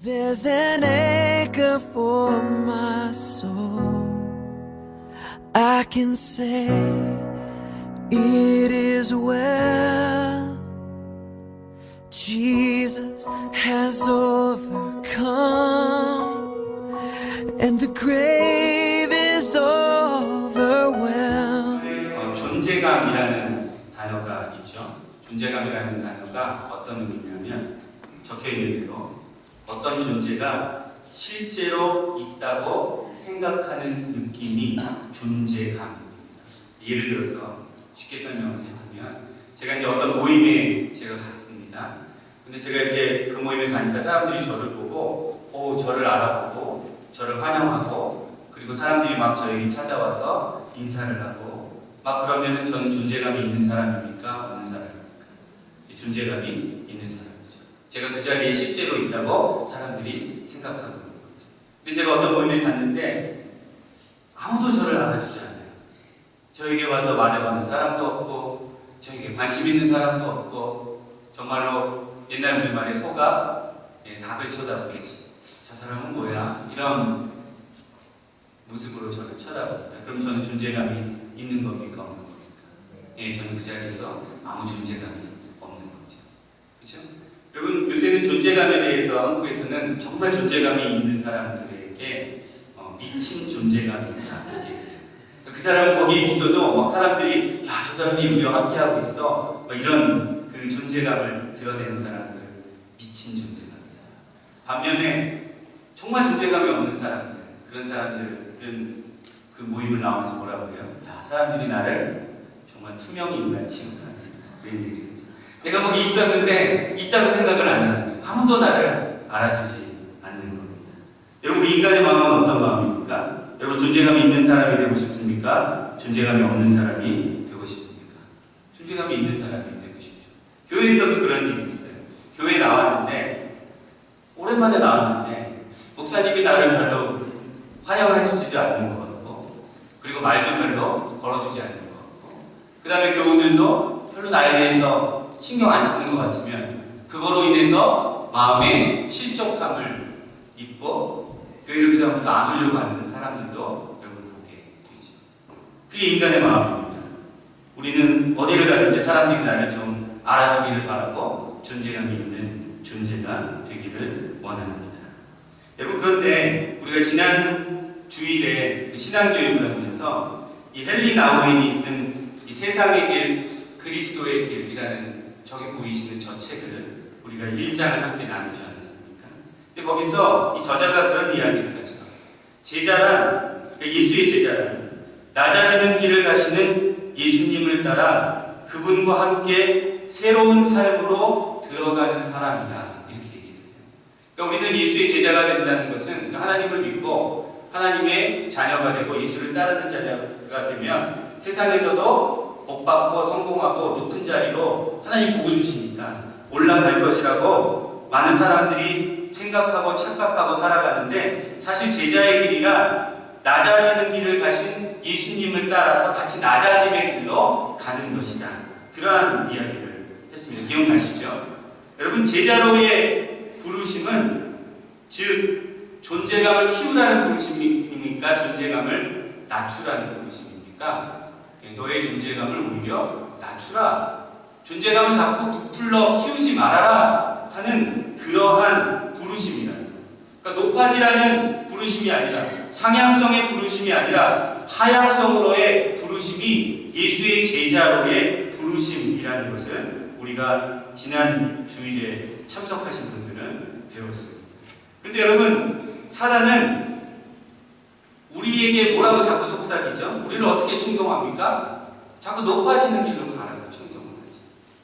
There's an anchor for my soul. I can say it is well. Jesus has overcome, and the grave is overwhelmed. 존재감이라는 단어가 있죠. 존재감이라는 단어가 어떤 의미냐면 적혀 있는 대로 어떤 존재가 실제로 있다고 생각하는 느낌이 존재감입니다. 예를 들어서 쉽게 설명을 해보면 제가 이제 어떤 모임에 제가 갔습니다. 근데 제가 이렇게 그 모임에 가니까 사람들이 저를 보고 저를 알아보고 저를 환영하고 그리고 사람들이 막 저에게 찾아와서 인사를 하고 막 그러면은 저는 존재감이 있는 사람입니까? 없는 사람입니까? 존재감이 있는 사람이죠. 제가 그 자리에 실제로 있다고 사람들이 생각하고 있는 거죠. 근데 제가 어떤 모임에 갔는데 아무도 저를 알아주지 않아요. 저에게 와서 말해보는 사람도 없고 저에게 관심 있는 사람도 없고 정말로 옛날 우리말에 소가 닭을 쳐다보듯이 저 사람은 뭐야? 이런 모습으로 저를 쳐다봅니다. 그럼 저는 존재감이 있는 겁니까? 없는 겁니까? 저는 그 자리에서 아무 존재감이 없는 거죠. 그렇죠? 여러분 요새는 존재감에 대해서 한국에서는 정말 존재감이 있는 사람들에게 미친 존재감이 있다. 그 사람은 거기 있어도 막 사람들이 야, 저 사람이 우리와 함께하고 있어 이런 그 존재감을 드러내는 사람들 미친 존재감이다. 반면에 정말 존재감이 없는 사람들 그런 사람들은 그 모임을 나오면서 뭐라고 해요? 야, 사람들이 나를 정말 투명인간 취급하는 그런 얘기죠. 내가 거기 있었는데 있다고 생각을 안 하는 거예요. 아무도 나를 알아주지 않는 겁니다. 여러분 우리 인간의 마음은 어떤 마음입니까? 여러분 존재감이 있는 사람이 되고 싶습니까? 존재감이 없는 사람이 되고 싶습니까? 존재감이 있는 사람이 되고 싶죠. 교회에서도 그런 일이 있어요. 교회에 나왔는데 오랜만에 나왔는데 목사님이 나를 별로 환영을 해주지도 않는 것 같고 그리고 말도 별로 걸어주지 않는 것 같고 그 다음에 교우들도 별로 나에 대해서 신경 안 쓰는 것 같으면 그거로 인해서 마음에 실족감을 입고 교회를 그다음부터 안 오려고 하는 사람들도 여러분 보게 되죠. 그게 인간의 마음입니다. 우리는 어디를 가든지 사람들이 나를 좀 알아주기를 바라고 존재감이 있는 존재가 되기를 원합니다. 여러분 그런데 우리가 지난 주일에 신앙교육을 하면서 이 헨리 나우엔이 쓴 이 세상의 길 그리스도의 길이라는 저기 보이시는 저 책을 우리가 1장을 함께 나누지 않았습니까? 근데 거기서 이 저자가 그런 이야기를 하죠. 제자란 예수의 제자란 낮아지는 길을 가시는 예수님을 따라 그분과 함께 새로운 삶으로 들어가는 사람이다. 이렇게 얘기해요. 그러니까 우리는 예수의 제자가 된다는 것은 하나님을 믿고 하나님의 자녀가 되고 예수를 따르는 자녀가 되면 세상에서도 복받고 성공하고 높은 자리로 하나님 복을 주시니까 올라갈 것이라고 많은 사람들이 생각하고 착각하고 살아가는데 사실 제자의 길이란 낮아지는 길을 가신 예수님을 따라서 같이 낮아짐의 길로 가는 것이다. 그러한 이야기를 했습니다. 기억나시죠? 여러분 제자로의 부르심은 즉 존재감을 키우라는 부르심입니까? 존재감을 낮추라는 부르심입니까? 너의 존재감을 오히려 낮추라. 존재감을 자꾸 부풀러 키우지 말아라 하는 그러한 부르심이라. 그러니까 높아지라는 부르심이 아니라 상향성의 부르심이 아니라 하향성으로의 부르심이 예수의 제자로의 부르심이라는 것을 우리가 지난 주일에 참석하신 분들은 배웠습니다. 그런데 여러분 사단은 우리에게 뭐라고 자꾸 속삭이죠? 우리를 어떻게 충동합니까? 자꾸 높아지는 길로 가라고 충동을 하죠.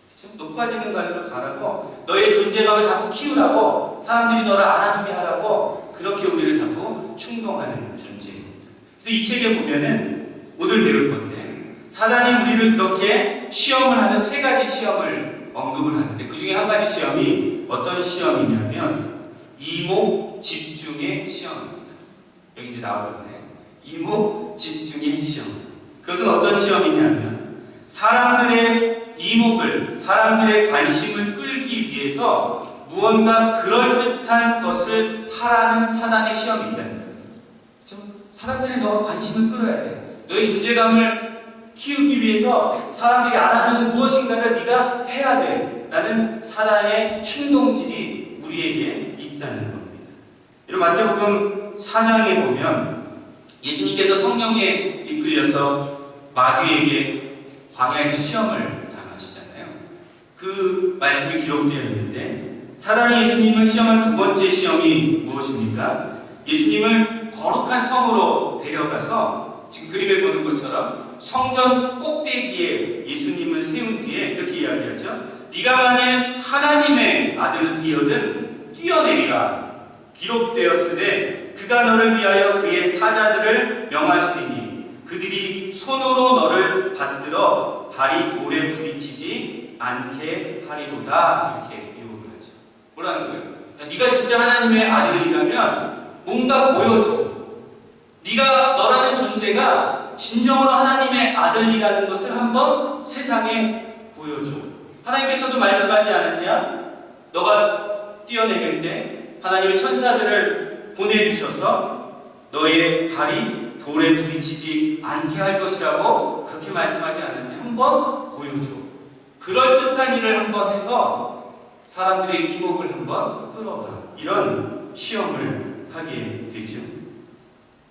그렇죠? 높아지는 길로 가라고 너의 존재감을 자꾸 키우라고 사람들이 너를 알아주게 하라고 그렇게 우리를 자꾸 충동하는 존재입니다. 그래서 이 책에 보면은 오늘 배울 건데 사단이 우리를 그렇게 시험을 하는 세 가지 시험을 언급을 하는데 그 중에 한 가지 시험이 어떤 시험이냐면 이목 집중의 시험입니다. 여기 이제 나오거든요. 이목 집중의 시험. 그것은 어떤 시험이냐면 사람들의 이목을, 사람들의 관심을 끌기 위해서 무언가 그럴듯한 것을 하라는 사단의 시험이 있다는 거예요. 그렇죠? 사람들이 너가 관심을 끌어야 돼. 너의 존재감을 키우기 위해서 사람들이 알아주는 무엇인가를 네가 해야 돼. 라는 사단의 충동질이 우리에게 있다는 겁니다. 여러분 마태복음 4장에 보면 예수님께서 성령에 이끌려서 마귀에게 광야에서 시험을 당하시잖아요. 그 말씀이 기록되어 있는데 사단이 예수님을 시험한 두 번째 시험이 무엇입니까? 예수님을 거룩한 성으로 데려가서 지금 그림에 보는 것처럼 성전 꼭대기에 예수님을 세운 뒤에 이렇게 이야기하죠. 네가 만일 하나님의 아들이거든 뛰어내리라. 기록되었으되 그가 너를 위하여 그의 사자들을 명하시리니 그들이 손으로 너를 받들어 발이 돌에 부딪히지 않게 하리로다. 이렇게 유혹을 하죠. 뭐라는 거예요? 야, 네가 진짜 하나님의 아들이라면 뭔가 보여줘. 네가 너라는 존재가 진정으로 하나님의 아들이라는 것을 한번 세상에 보여줘. 하나님께서도 말씀하지 않았냐? 너가 뛰어내릴 때 하나님의 천사들을 보내주셔서 너의 발이 돌에 부딪히지 않게 할 것이라고 그렇게 말씀하지 않았냐? 한번 보여줘. 그럴듯한 일을 한번 해서 사람들의 이목을 한번 끌어봐. 이런 시험을 하게 되죠.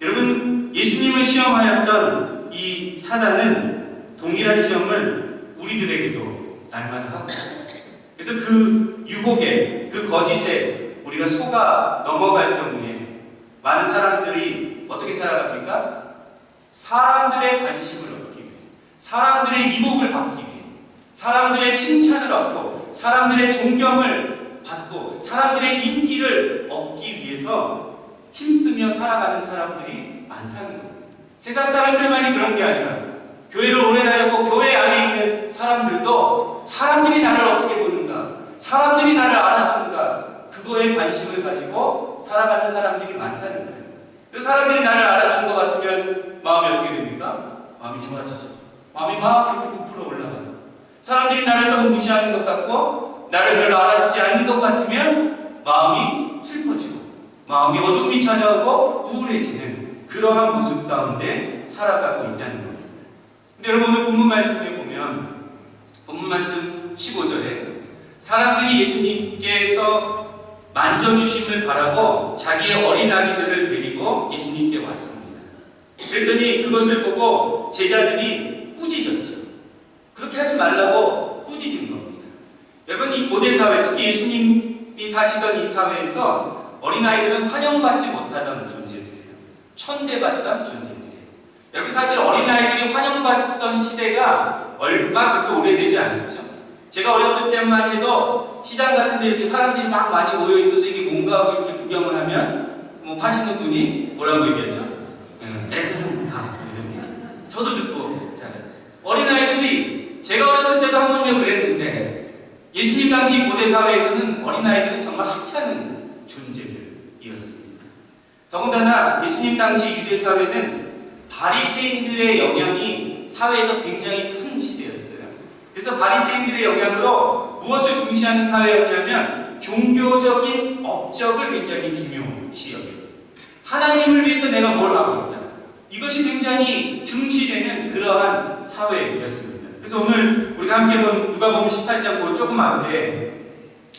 여러분, 예수님을 시험하였던 이 사단은 동일한 시험을 우리들에게도 날마다 하고 있습니다. 그래서 그 유혹에, 그 거짓에 우리가 속아 넘어갈 경우에 많은 사람들이 어떻게 살아갑니까? 사람들의 관심을 얻기 위해, 사람들의 이목을 받기 위해, 사람들의 칭찬을 얻고, 사람들의 존경을 받고, 사람들의 인기를 얻기 위해서 힘쓰며 살아가는 사람들이 많다는 겁니다. 세상 사람들만이 그런 게 아니라 교회를 오래 다녔고 교회 안에 있는 사람들도 사람들이 나를 어떻게 보는가, 사람들이 나를 알아주는가, 그거에 관심을 가지고 살아가는 사람들이 많다는 거예요. 그래서 사람들이 나를 알아주는 것 같으면 마음이 어떻게 됩니까? 마음이 좋아지죠. 마음이 막 이렇게 부풀어 올라가요. 사람들이 나를 조금 무시하는 것 같고 나를 별로 알아주지 않는 것 같으면 마음이 슬퍼지고 마음이 어둠이 찾아오고 우울해지는 그러한 모습 가운데 살아가고 있다는 겁니다. 근데 여러분 오늘 본문 말씀에 보면 본문 말씀 15절에 사람들이 예수님께서 만져주심을 바라고 자기의 어린 아기들을 데리고 예수님께 왔습니다. 그랬더니 그것을 보고 제자들이 꾸짖었죠. 그렇게 하지 말라고 꾸짖은 겁니다. 여러분 이 고대 사회, 특히 예수님이 사시던 이 사회에서 어린아이들은 환영받지 못하던 존재들이에요. 천대받던 존재들이에요. 여러분 사실 어린아이들이 환영받던 시대가 얼마 그렇게 오래되지 않았죠. 제가 어렸을 때만 해도 시장 같은 데 이렇게 사람들이 막 많이 모여 있어서 이게 뭔가 하고 이렇게 구경을 하면 뭐 파시는 분이 뭐라고 얘기했죠? 애들은 다 이러면 저도 듣고 잘했죠. 어린아이들이 제가 어렸을 때도 한국에 그랬는데 예수님 당시 고대 사회에서는 어린아이들은 정말 하찮은 존재들이었습니다. 더군다나 예수님 당시 유대 사회는 바리새인들의 영향이 사회에서 굉장히 큰 시대였어요. 그래서 바리새인들의 영향으로 무엇을 중시하는 사회였냐면 종교적인 업적을 굉장히 중요시 여겼어요. 하나님을 위해서 내가 뭘 하고 있다. 이것이 굉장히 중시되는 그러한 사회였습니다. 그래서 오늘 우리가 함께 본 누가복음 18장 그 조금 앞에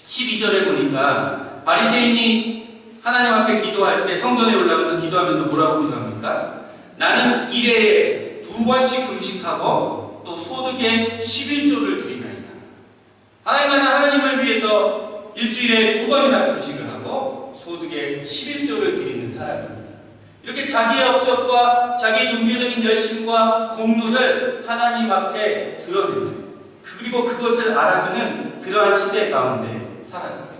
12절에 보니까 바리새인이 하나님 앞에 기도할 때 성전에 올라가서 기도하면서 뭐라고 기도합니까? 나는 일에 2번씩 금식하고 또 소득의 11조를 드리나이다. 하나님을 위해서 일주일에 2번이나 금식을 하고 소득의 11조를 드리는 사람입니다. 이렇게 자기의 업적과 자기의 종교적인 열심과 공로를 하나님 앞에 드러내는 그리고 그것을 알아주는 그러한 시대 가운데 살았습니다.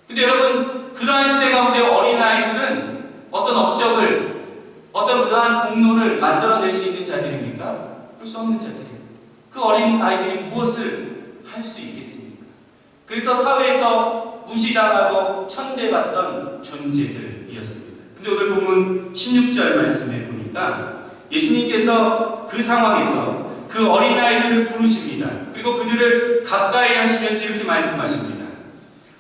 근데 여러분 그러한 시대 가운데 어린아이들은 어떤 업적을 어떤 그러한 공로를 만들어낼 수 있는 자들입니까? 그럴 수 없는 자들입니다. 그 어린 아이들이 무엇을 할 수 있겠습니까? 그래서 사회에서 무시당하고 천대받던 존재들이었습니다. 근데 오늘 본문 16절 말씀에 보니까 예수님께서 그 상황에서 그 어린아이들을 부르십니다. 그리고 그들을 가까이 하시면서 이렇게 말씀하십니다.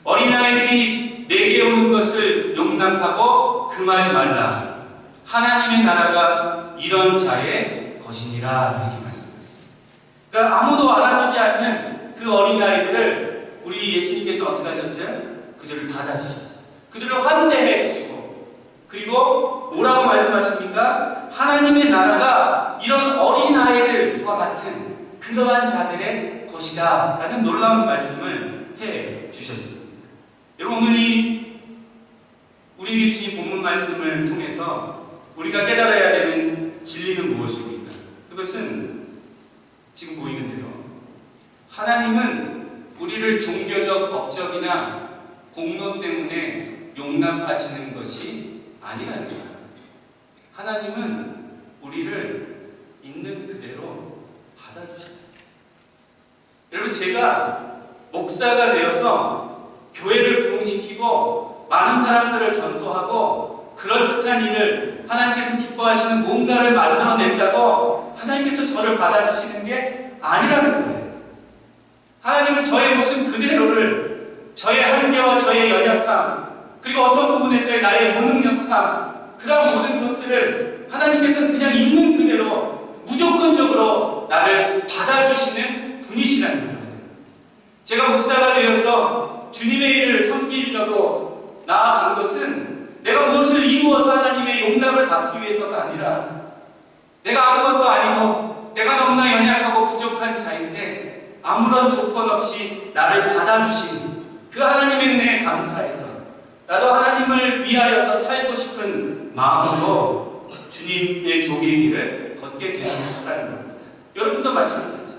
어린아이들이 내게 오는 것을 용납하고 금하지 말라. 하나님의 나라가 이런 자의 것이니라. 이렇게 말씀하셨습니다. 그러니까 아무도 알아주지 않는 그 어린아이들을 우리 예수님께서 어떻게 하셨어요? 그들을 받아주셨어요. 그들을 환대해 주시고, 그리고 뭐라고 말씀하십니까? 하나님의 나라가 이런 어린아이들과 같은 그러한 자들의 것이다 라는 놀라운 말씀을 해 주셨습니다. 여러분, 오늘 우리 예수님 본문 말씀을 통해서 우리가 깨달아야 되는 진리는 무엇입니까? 그것은 지금 보이는 대로 하나님은 우리를 종교적 업적이나 공로 때문에 용납하시는 것이 아니라는 거예요. 하나님은 우리를 있는 그대로 받아주신다. 여러분, 제가 목사가 되어서 교회를 부흥시키고 많은 사람들을 전도하고 그럴듯한 일을 하나님께서 기뻐하시는 뭔가를 만들어낸다고 하나님께서 저를 받아주시는 게 아니라는 거예요. 하나님은 저의 모습 그대로를, 저의 한계와 저의 연약함, 그리고 어떤 부분에서의 나의 무능력함, 그런 모든 것들을 하나님께서는 그냥 있는 그대로 무조건적으로 나를 받아주시는 분이시라는 거예요. 제가 목사가 되어서 주님의 일을 섬기려고 나아간 것은 내가 무엇을 이루어서 하나님의 용납을 받기 위해서가 아니라, 내가 아무것도 아니고 내가 너무나 연약하고 부족한 자인데 아무런 조건 없이 나를 받아주신 그 하나님의 은혜에 감사해서 나도 하나님을 위하여서 살고 싶은 마음으로 주님의 종의 길을 걷게 되었다는 겁니다. 여러분도 마찬가지.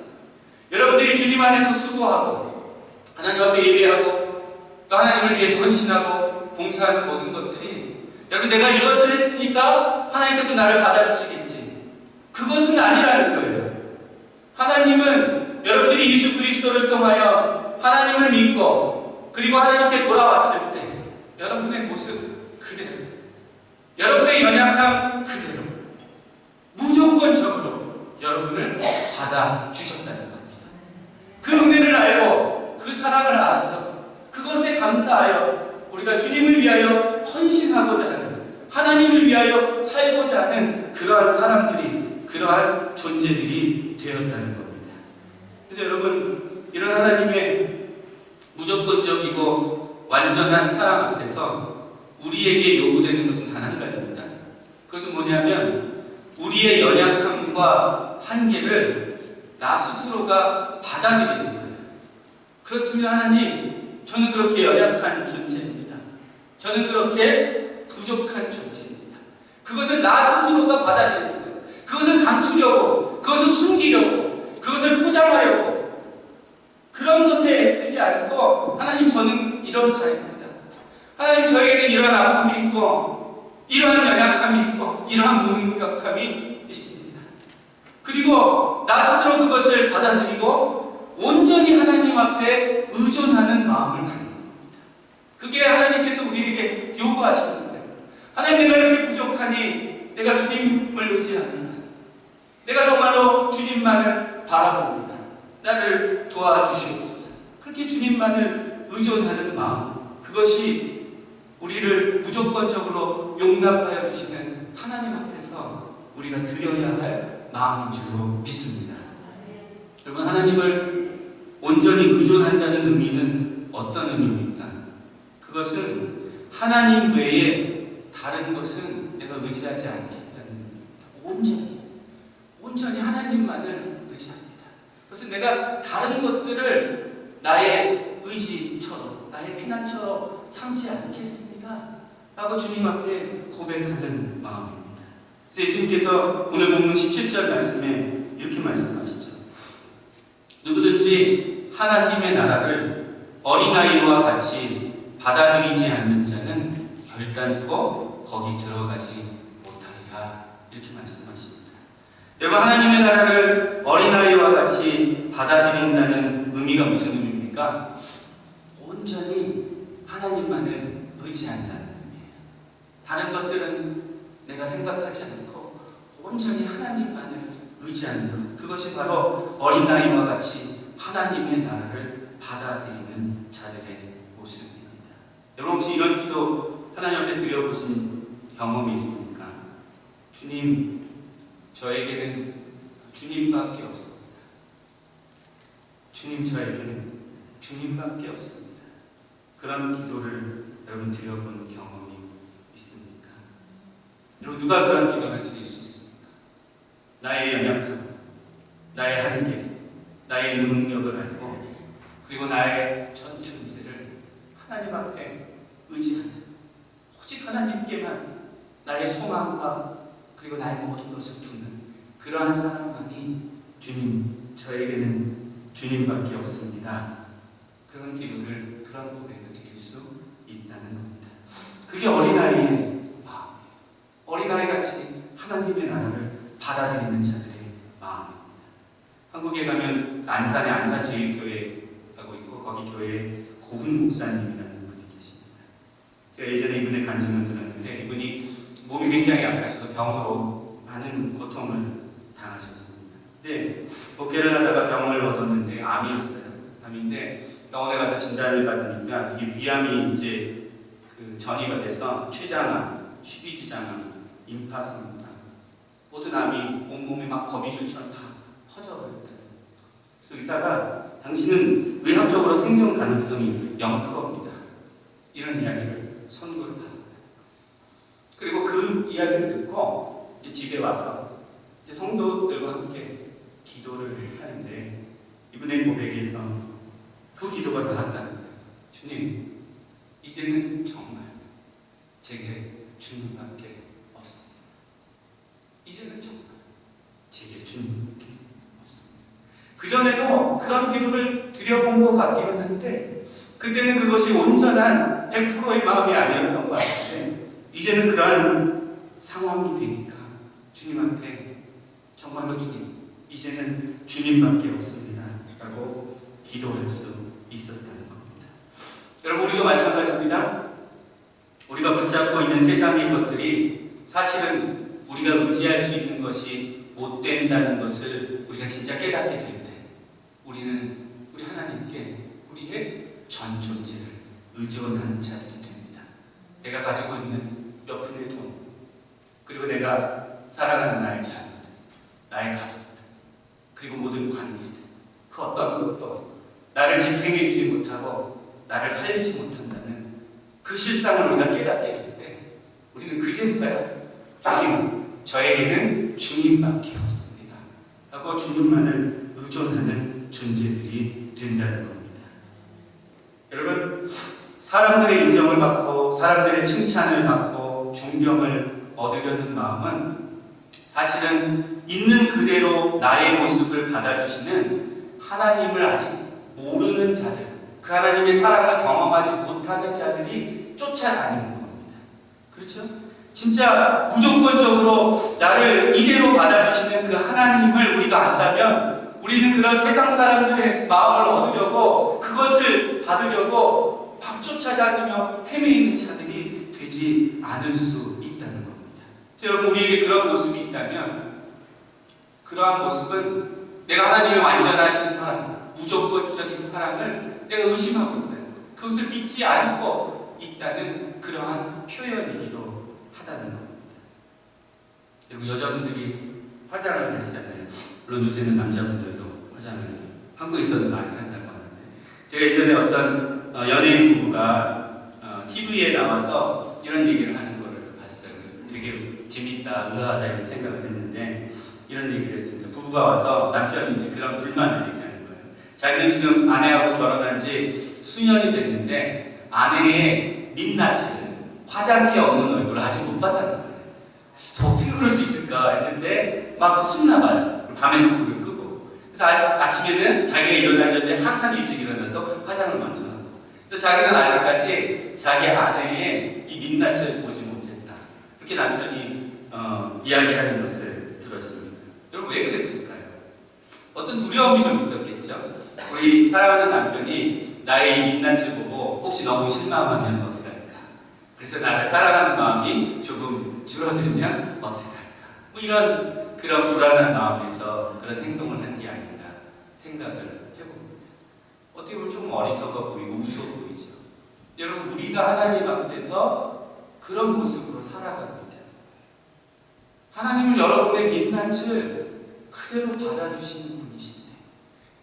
여러분들이 주님 안에서 수고하고 하나님 앞에 예배하고 또 하나님을 위해서 헌신하고 봉사하는 모든 것들이, 여러분, 내가 이것을 했으니까 하나님께서 나를 받아주시겠지, 그것은 아니라는 거예요. 하나님은 여러분들이 예수 그리스도를 통하여 하나님을 믿고 그리고 하나님께 돌아왔을 때 여러분의 모습 그대로, 여러분의 연약함 그대로 무조건적으로 여러분을 받아주셨다는 겁니다. 그 은혜를 알고 그 사랑을 알아서 그것에 감사하여 우리가 주님을 위하여 헌신하고자 하는, 하나님을 위하여 살고자 하는 그러한 사람들이, 그러한 존재들이 되었다는 겁니다. 그래서 여러분, 이런 하나님의 무조건적이고 완전한 사랑 앞에서 우리에게 요구되는 것은 단 한 가지입니다. 그것은 뭐냐면 우리의 연약함과 한계를 나 스스로가 받아들이는 거예요. 그렇습니다. 하나님, 저는 그렇게 연약한 존재입니다. 저는 그렇게 부족한 존재입니다. 그것을 나 스스로가 받아들이는 거예요. 그것을 감추려고, 그것을 숨기려고, 그것을 포장하려고 그런 것에 애쓰지 않고, 하나님, 저는 이런 자입니다. 하나님, 저에게는 이러한 아픔이 있고 이러한 연약함이 있고 이러한 무능력함이 있습니다. 그리고 나 스스로 그것을 받아들이고 온전히 하나님 앞에 의존하는 마음을 갖는 겁니다. 그게 하나님께서 우리에게 요구하시는 거예요. 하나님, 내가 이렇게 부족하니 내가 주님을 의지합니다. 내가 정말로 주님만을 바라봅니다. 나를 도와주시옵소서. 그렇게 주님만을 의존하는 마음, 그것이 우리를 무조건적으로 용납하여 주시는 하나님 앞에서 우리가 드려야 할 마음인 줄로 믿습니다. 여러분, 하나님을 온전히 의존한다는 의미는 어떤 의미입니까? 그것은 하나님 외에 다른 것은 내가 의지하지 않겠다는 의미입니다. 온전히 하나님만을 의지합니다. 그래서 내가 다른 것들을 나의 의지처럼, 나의 피난처럼 삼지 않겠습니다 라고 주님 앞에 고백하는 마음입니다. 그래서 예수님께서 오늘 본문 17절 말씀에 이렇게 말씀하시죠. 누구든지 하나님의 나라를 어린아이와 같이 받아들이지 않는 자는 결단코 거기 들어가지 못하리라. 이렇게 말씀하십니다. 여러분, 하나님의 나라를 어린아이와 같이 받아들인다는 의미가 무슨 의미입니까? 온전히 하나님만을 의지한다는 의미예요. 다른 것들은 내가 생각하지 않고 온전히 하나님만을 의지하는 것, 그것이 바로 어린아이와 같이 하나님의 나라를 받아들이는 자들의 모습입니다. 여러분 혹시 이런 기도 하나님 앞에 드려보신 경험이 있습니까? 주님, 저에게는 주님밖에 없습니다. 주님, 저에게는 주님밖에 없습니다. 그런 기도를 여러분 드려본 경험이 있습니까? 여러분 누가 그런 기도를 드릴 수 있습니까? 나의 연약함, 나의 한계, 나의 무능력을 알고 그리고 나의 전 존재를 하나님 앞에 의지하는 오직 하나님께만 나의 소망과 그리고 나의 모든 것을 두는 그러한 사람만이 주님, 저에게는 주님밖에 없습니다. 그런 기도를, 그런 고백을 드릴 수 있다는 겁니다. 그게 어린아이의 마음, 어린아이같이 하나님의 나라를 받아들이는 자들의 마음입니다. 한국에 가면 안산에 안산제일교회라고 있고 거기 교회에 고훈 목사님이라는 분이 계십니다. 제가 예전에 이분의 간증을 들었는데 이분이 몸이 굉장히 약하셔서 병으로 많은 고통을 당하셨습니다. 근데 목회를 하다가 병을 얻었는데 암이었어요. 암인데 병원에 가서 진단을 받으니까 이게 위암이 이제 그 전이가 돼서 췌장암, 십이지장암, 임파선암 모든 암이 온몸에 막 거미줄처럼 다 퍼져버렸다. 그래서 의사가 당신은 의학적으로 생존 가능성이 0%입니다. 이런 이야기를 선고를 받았다. 그리고 그 이야기를 듣고 이제 집에 와서 이제 성도들과 함께 기도를 하는데 이분의 고백에서 그 기도가 나왔다는 거예요. 주님, 이제는 정말 제게 주님밖에 없습니다. 이제는 정말 제게 주님밖에 없습니다. 그전에도 그런 기도를 드려본 것 같기는 한데 그때는 그것이 온전한 100%의 마음이 아니었던 것 같은데 이제는 그러한 상황이 되니까 주님 앞에 정말로 주님, 이제는 주님밖에 없습니다 라고 기도할 수 있었다는 겁니다. 여러분 우리도 마찬가지입니다. 우리가 붙잡고 있는 세상의 것들이 사실은 우리가 의지할 수 있는 것이 못 된다는 것을 우리가 진짜 깨닫게 될 때 우리는 우리 하나님께 우리의 전 존재를 의존하는 자들이 됩니다. 내가 가지고 있는 몇 푼의 돈, 그리고 내가 사랑하는 나의 자녀들, 나의 가족들, 그리고 모든 관계들, 그 어떤 것도 나를 지탱해 주지 못하고 나를 살리지 못한다는 그 실상을 우리가 깨닫게 될 때 우리는 그제서야 주님, 저에게는 주님밖에 없습니다 하고 주님만을 의존하는 존재들이 된다는 겁니다. 여러분, 사람들의 인정을 받고 사람들의 칭찬을 받고 존경을 얻으려는 마음은 사실은 있는 그대로 나의 모습을 받아주시는 하나님을 아직 모르는 자들, 그 하나님의 사랑을 경험하지 못하는 자들이 쫓아다니는 겁니다. 그렇죠? 진짜 무조건적으로 나를 이대로 받아주시는 그 하나님을 우리가 안다면 우리는 그런 세상 사람들의 마음을 얻으려고 그것을 받으려고 막 쫓아다니며 헤매이는 자들이 되지 않을 수 있다는 겁니다. 여러분 우리에게 그런 모습이 있다면 그러한 모습은 내가 하나님의 완전하신 사랑, 무조건적인 사랑을 내가 의심하고 있다는 것, 그것을 믿지 않고 있다는 그러한 표현이기도 하다는 겁니다. 여러분 여자분들이 화장을 하시잖아요. 물론 요새는 남자분들도 화장을 한국에서는 많이 한다고 하는데 제가 예전에 어떤 연예인 부부가 TV에 나와서 이런 얘기를 하는 거를 봤어요. 되게 재밌다, 의아하다 이런 생각을 했는데 이런 얘기를 했습니다. 부부가 와서 남편이 이제 그런 불만을 얘기하는 거예요. 자기는 지금 아내하고 결혼한 지 수년이 됐는데 아내의 민낯을 화장기 없는 얼굴을 아직 못 봤다는 거예요. 어떻게 그럴 수 있을까 했는데 막 숨나 봐요. 밤에는 불을 끄고. 그래서 아침에는 자기가 일어나는데 항상 일찍 일어나서 화장을 먼저 하고. 그래서 자기는 아직까지 자기 아내의 이 민낯을 보지 못했다. 그렇게 남편이 이야기하는 것을 들었습니다. 여러분 왜 그랬을까요? 어떤 두려움이 좀 있었겠죠. 우리 사랑하는 남편이 나의 이 민낯을 보고 혹시 너무 실망하면 어떡할까? 그래서 나를 사랑하는 마음이 조금 줄어들면 어떡할까? 뭐 이런 그런 불안한 마음에서 그런 행동을 한 게 아닌가 생각을 해봅니다. 어떻게 보면 조금 어리석어 보이고 우스워 보이죠. 여러분, 우리가 하나님 앞에서 그런 모습으로 살아갑니다. 하나님은 여러분의 민낯을 그대로 받아주시는 분이신데,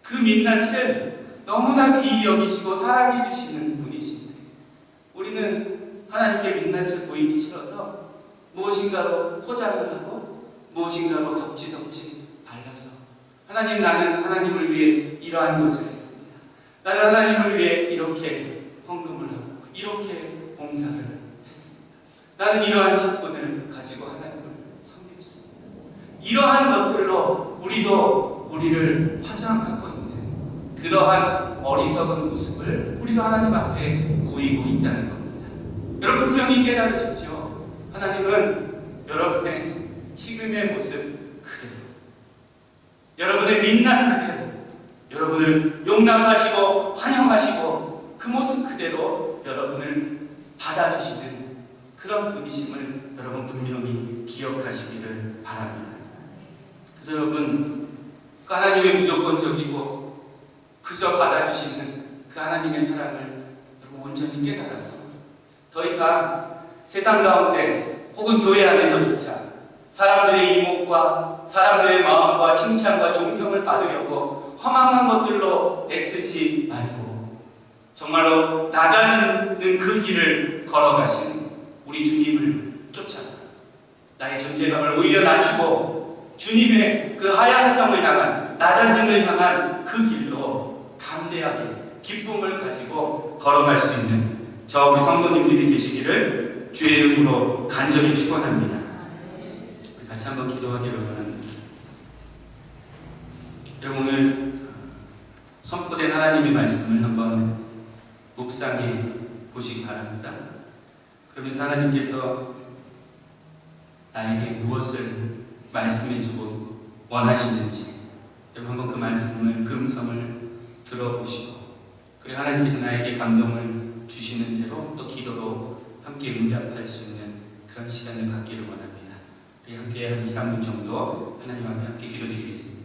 그 민낯을 너무나 귀히 여기시고 사랑해 주시는 분이신데, 우리는 하나님께 민낯을 보이기 싫어서 무엇인가로 포장을 하고 무엇인가로 덕지덕지 발라서, 하나님, 나는 하나님을 위해 이러한 것을 했습니다. 나는 하나님을 위해 이렇게 헌금을 하고 이렇게 봉사를 했습니다. 나는 이러한 직분을 가지고 하나님을 섬겼습니다. 이러한 것들로 우리도 우리를 화장하고 있는 그러한 어리석은 모습을 우리도 하나님 앞에 보이고 있다는 겁니다. 여러분, 분명히 깨달으십시오. 하나님은 여러분의 지금의 모습 그대로, 여러분의 민낯 그대로, 여러분을 용납하시고 환영하시고 그 모습 그대로 여러분을 받아주시는 그런 분이심을 여러분 분명히 기억하시기를 바랍니다. 그래서 여러분, 그 하나님의 무조건적이고 그저 받아주시는 그 하나님의 사랑을 여러분 온전히 깨달아서 더 이상 세상 가운데 혹은 교회 안에서조차 사람들의 이목과 사람들의 마음과 칭찬과 존경을 받으려고 허망한 것들로 애쓰지 말고 정말로 낮아지는 그 길을 걸어가신 우리 주님을 쫓아서 나의 존재감을 오히려 낮추고 주님의 그 하향성을 향한, 낮아짐을 향한 그 길로 담대하게 기쁨을 가지고 걸어갈 수 있는 저 우리 성도님들이 되시기를 주의 이름으로 간절히 축원합니다. 같이 한번 기도하기를 원합니다. 여러분, 오늘 선포된 하나님의 말씀을 한번 묵상해 보시기 바랍니다. 그러면서 하나님께서 나에게 무엇을 말씀해 주고 원하시는지 여러분 한번 그 말씀을, 그 음성을 들어보시고, 그리고 하나님께서 나에게 감동을 주시는 대로 또 기도로 함께 응답할 수 있는 그런 시간을 갖기를 원합니다. 우리 함께 한 2, 3분 정도 하나님 앞에 함께 기도드리겠습니다.